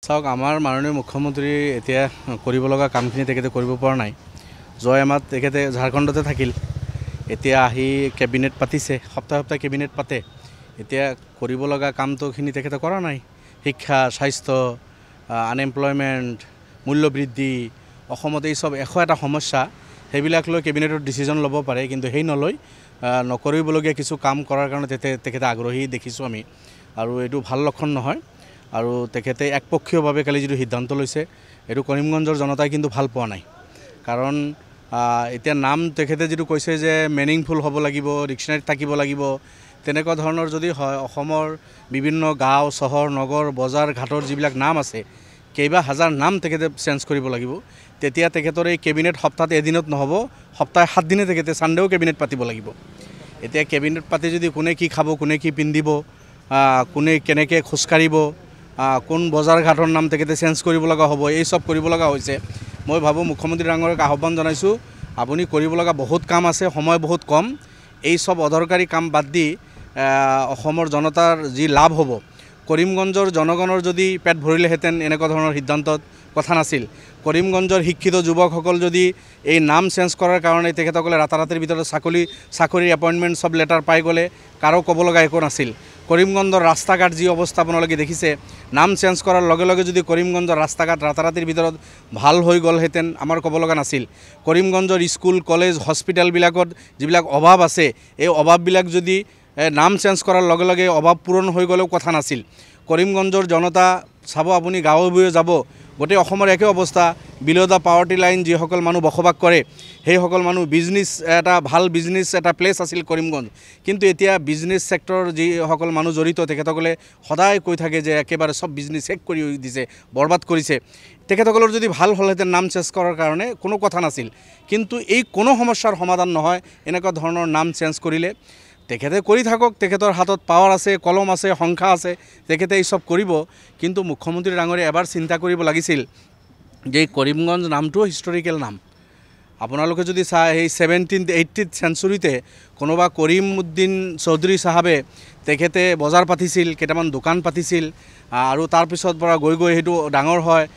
চাওক আমাৰ মাননীয় মুখ্যমন্ত্ৰী এতিয়া কৰিব লগা কামখিনি তেখেতে কৰিব পৰা নাই। জয় আমাত তেখেতে ঝাৰখণ্ডতে থাকিল, এতিয়া আহি কেবিনেট পাতিছে, সপ্তাহে সপ্তাহে কেবিনেট পাতে। এতিয়া কৰিব লগা কামটোখিনি তেখেতে কৰা নাই। শিক্ষা, স্বাস্থ্য, আনএমপ্লয়মেণ্ট, মূল্যবৃদ্ধি, অসমত এই চব 101টা সমস্যা, সেইবিলাক লৈ কেবিনেটত ডিচিজন ল'ব পাৰে, কিন্তু সেই নলয় নকৰিবলগীয়া কিছু কাম কৰাৰ কাৰণে তেখেতে আগ্ৰহী দেখিছোঁ আমি, আৰু এইটো ভাল লক্ষণ নহয়। আৰু তেখেতে একপক্ষীয়ভাৱে কালি যিটো সিদ্ধান্ত লৈছে, এইটো কৰিমগঞ্জৰ জনতাই কিন্তু ভাল পোৱা নাই। কাৰণ এতিয়া নাম তেখেতে যিটো কৈছে যে মিনিংফুল হ'ব লাগিব, ডিকশ্যনেৰীত থাকিব লাগিব, তেনেকুৱা ধৰণৰ যদি হয়, অসমৰ বিভিন্ন গাঁও, চহৰ, নগৰ, বজাৰ, ঘাটৰ যিবিলাক নাম আছে, কেইবা হাজাৰ নাম তেখেতে চেঞ্জ কৰিব লাগিব। তেতিয়া তেখেতৰ এই কেবিনেট সপ্তাহত এদিনত নহ'ব, সপ্তাহে 7 দিনে তেখেতে ছানডেও কেবিনেট পাতিব লাগিব। এতিয়া কেবিনেট পাতি যদি কোনে কি খাব, কোনে কি পিন্ধিব, কোনে কেনেকৈ খোজকাঢ়িব, কোন বজাৰ ঘাটৰ নাম তেখেতে চেঞ্জ কৰিব লগা হ'ব, এই চব কৰিব লগা হৈছে। মই ভাবোঁ মুখ্যমন্ত্ৰী ডাঙৰীয়াক আহ্বান জনাইছোঁ, আপুনি কৰিব লগা বহুত কাম আছে, সময় বহুত কম। এই চব অদৰকাৰী কাম বাদ দি অসমৰ জনতাৰ যি লাভ হ'ব, কৰিমগঞ্জৰ জনগণৰ যদি পেট ভৰিলেহেঁতেন এনেকুৱা ধৰণৰ সিদ্ধান্তত কথা নাছিল। কৰিমগঞ্জৰ শিক্ষিত যুৱকসকল যদি এই নাম চেঞ্জ কৰাৰ কাৰণে তেখেতসকলে ৰাতাৰাতিৰ ভিতৰত চাকৰিৰ এপইণ্টমেণ্ট চব লেটাৰ পাই গ'লে কাৰো ক'ব লগা একো নাছিল। কৰিমগঞ্জৰ ৰাস্তা ঘাট যি অৱস্থা আপোনালোকে দেখিছে, নাম চেঞ্জ কৰাৰ লগে লগে যদি কৰিমগঞ্জৰ ৰাস্তা ঘাট ৰাতাৰাতিৰ ভিতৰত ভাল হৈ গ'লহেঁতেন আমাৰ ক'ব লগা নাছিল। কৰিমগঞ্জৰ স্কুল, কলেজ, হস্পিটেলবিলাকত যিবিলাক অভাৱ আছে, এই অভাৱবিলাক যদি নাম চেঞ্জ কৰাৰ লগে লগে অভাৱ পূৰণ হৈ গ'লেও কথা নাছিল। কৰিমগঞ্জৰ জনতা চাব, আপুনি গাঁৱে ভূঞে যাব, গোটেই অসমৰ একে অৱস্থা। বিল' দ্য পাৱাৰ্টি লাইন যিসকল মানুহ বসবাস কৰে, সেইসকল মানুহ ভাল বিজনেছ এটা প্লেচ আছিল কৰিমগঞ্জ। কিন্তু এতিয়া বিজনেছ ছেক্টৰৰ যিসকল মানুহ জড়িত, তেখেতসকলে সদায় কৈ থাকে যে একেবাৰে চব বিজনেছ শেষ কৰি দিছে, বৰবাদ কৰিছে। তেখেতসকলৰ যদি ভাল হ'লহেঁতেন নাম চেঞ্জ কৰাৰ কাৰণে কোনো কথা নাছিল, কিন্তু এই কোনো সমস্যাৰ সমাধান নহয় এনেকুৱা ধৰণৰ নাম চেঞ্জ কৰিলে। তেখেতে কৰি থাকক, তেখেতৰ হাতত পাৱাৰ আছে, কলম আছে, সংখ্যা আছে, তেখেতে এই চব কৰিব। কিন্তু মুখ্যমন্ত্ৰী ডাঙৰীয়াই এবাৰ চিন্তা কৰিব লাগিছিল যে এই কৰিমগঞ্জ নামটোও হিষ্টৰিকেল নাম। আপোনালোকে যদি চাই, সেই 1780th চেঞ্চুৰীতে কোনোবা কৰিমউদ্দিন চৌধুৰী চাহাবে তেখেতে বজাৰ পাতিছিল, কেইটামান দোকান পাতিছিল, আৰু তাৰপিছত পৰা গৈ গৈ সেইটো ডাঙৰ হয়।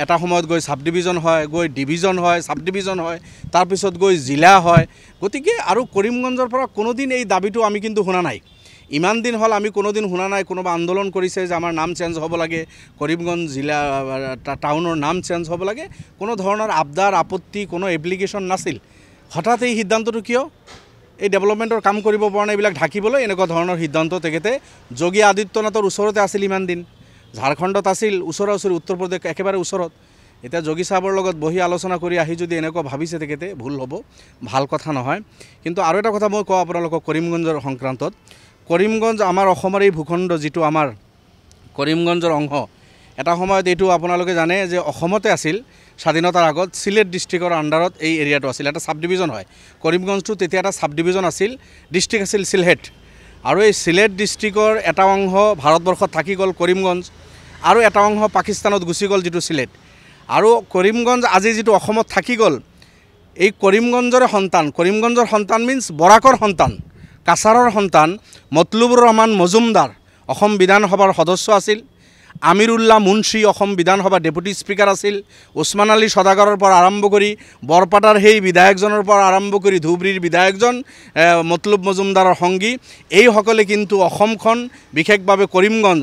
এটা সময়ত গৈ চাব ডিভিজন হয়, গৈ ডিভিজন হয়, চাব ডিভিজন হয়, তাৰপিছত গৈ জিলা হয়। গতিকে আৰু কৰিমগঞ্জৰ পৰা কোনোদিন এই দাবীটো আমি কিন্তু শুনা নাই। ইমান দিন হ'ল আমি কোনোদিন শুনা নাই কোনোবা আন্দোলন কৰিছে যে আমাৰ নাম চেঞ্জ হ'ব লাগে, কৰিমগঞ্জ জিলা টাউনৰ নাম চেঞ্জ হ'ব লাগে। কোনো ধৰণৰ আবদাৰ, আপত্তি, কোনো এপ্লিকেশ্যন নাছিল। হঠাৎ এই সিদ্ধান্তটো কিয়? এই ডেভেলপমেণ্টৰ কাম কৰিব পৰা নাই, এইবিলাক ঢাকিবলৈ এনেকুৱা ধৰণৰ সিদ্ধান্ত তেখেতে যোগী আদিত্যনাথৰ ওচৰতে আছিল ইমান দিন, ঝাৰখণ্ডত আছিল, ওচৰা ওচৰি উত্তৰ প্ৰদেশ একেবাৰে ওচৰত। এতিয়া যোগী চাহাবৰ লগত বহি আলোচনা কৰি আহি যদি এনেকুৱা ভাবিছে তেখেতে, ভুল হ'ব, ভাল কথা নহয়। কিন্তু আৰু এটা কথা মই কওঁ আপোনালোকক কৰিমগঞ্জৰ সংক্ৰান্তত, কৰিমগঞ্জ আমাৰ অসমৰ এই ভূখণ্ড যিটো আমাৰ কৰিমগঞ্জৰ অংশ, এটা সময়ত এইটো আপোনালোকে জানে যে অসমতে আছিল। স্বাধীনতাৰ আগত চিলেট ডিষ্ট্ৰিক্টৰ আণ্ডাৰত এই এৰিয়াটো আছিল, এটা চাব ডিভিজন হয়। কৰিমগঞ্জটো তেতিয়া এটা চাব ডিভিজন আছিল, ডিষ্ট্ৰিক্ট আছিল চিলহেট। আৰু এই চিলেট ডিষ্ট্ৰিক্টৰ এটা অংশ ভাৰতবৰ্ষত থাকি গ'ল কৰিমগঞ্জ, আৰু এটা অংশ পাকিস্তানত গুচি গ'ল যিটো চিলেট। আৰু কৰিমগঞ্জ আজি যিটো অসমত থাকি গ'ল, এই কৰিমগঞ্জৰে সন্তান, কৰিমগঞ্জৰ সন্তান মিন্স বৰাকৰ সন্তান, কাছাৰৰ সন্তান মতলুবুৰ ৰহমান মজুমদাৰ অসম বিধানসভাৰ সদস্য আছিল। আমিৰুল্লাহ মুন্সী অসম বিধানসভাৰ ডেপুটি স্পীকাৰ আছিল। ওছমান আলী সদাগৰৰ পৰা আৰম্ভ কৰি বৰপাটাৰ সেই বিধায়কজনৰ পৰা আৰম্ভ কৰি ধুবুৰীৰ বিধায়কজন মতলুব মজুমদাৰৰ সংগী, এইসকলে কিন্তু অসমখন, বিশেষভাৱে কৰিমগঞ্জ,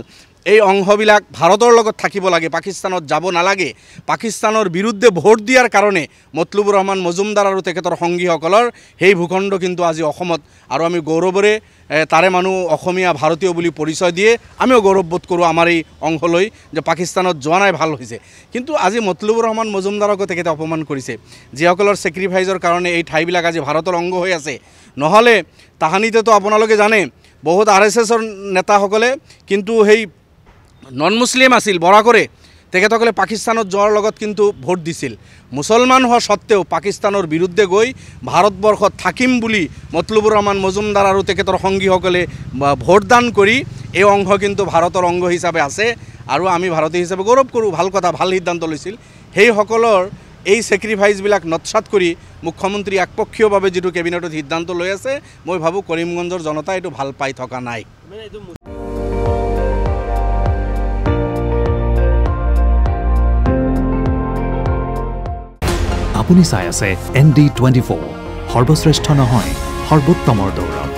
এই অংশবিলাক ভাৰতৰ লগত থাকিব লাগে, পাকিস্তানত যাব নালাগে। পাকিস্তানৰ বিৰুদ্ধে ভোট দিয়াৰ কাৰণে মতলুবুৰ ৰহমান মজুমদাৰ আৰু তেখেতৰ সংগীসকলৰ সেই ভূখণ্ড কিন্তু আজি অসমত, আৰু আমি গৌৰৱৰে তাৰে মানুহ অসমীয়া ভাৰতীয় বুলি পৰিচয় দিয়ে আমিও গৌৰৱবোধ কৰোঁ আমাৰ এই অংশলৈ, যে পাকিস্তানত যোৱা নাই, ভাল হৈছে। কিন্তু আজি মতলুবুৰ ৰহমান মজুমদাৰকো তেখেতে অপমান কৰিছে, যিসকলৰ ছেক্ৰিফাইচৰ কাৰণে এই ঠাইবিলাক আজি ভাৰতৰ অংগ হৈ আছে। নহ'লে তাহানিতেতো আপোনালোকে জানে বহুত RSSৰ নেতাসকলে কিন্তু সেই নন মুছলিম আছিল, বৰাকৰে, তেখেতসকলে পাকিস্তানত যোৱাৰ লগত কিন্তু ভোট দিছিল। মুছলমান হোৱা সত্ত্বেও পাকিস্তানৰ বিৰুদ্ধে গৈ ভাৰতবৰ্ষত থাকিম বুলি মতলুবুৰ ৰহমান মজুমদাৰ আৰু তেখেতৰ সংগীসকলে ভোটদান কৰি এই অংশ কিন্তু ভাৰতৰ অংগ হিচাপে আছে, আৰু আমি ভাৰতীয় হিচাপে গৌৰৱ কৰোঁ। ভাল কথা, ভাল সিদ্ধান্ত লৈছিল। সেইসকলৰ এই ছেক্ৰিফাইচবিলাক নৎসাত কৰি মুখ্যমন্ত্ৰী একপক্ষীয়ভাৱে যিটো কেবিনেটত সিদ্ধান্ত লৈ আছে, মই ভাবোঁ কৰিমগঞ্জৰ জনতাই এইটো ভাল পাই থকা নাই। আপুনি চাই আছে ND24 সৰ্বশ্ৰেষ্ঠ নহয় সৰ্বোত্তমৰ দৌৰত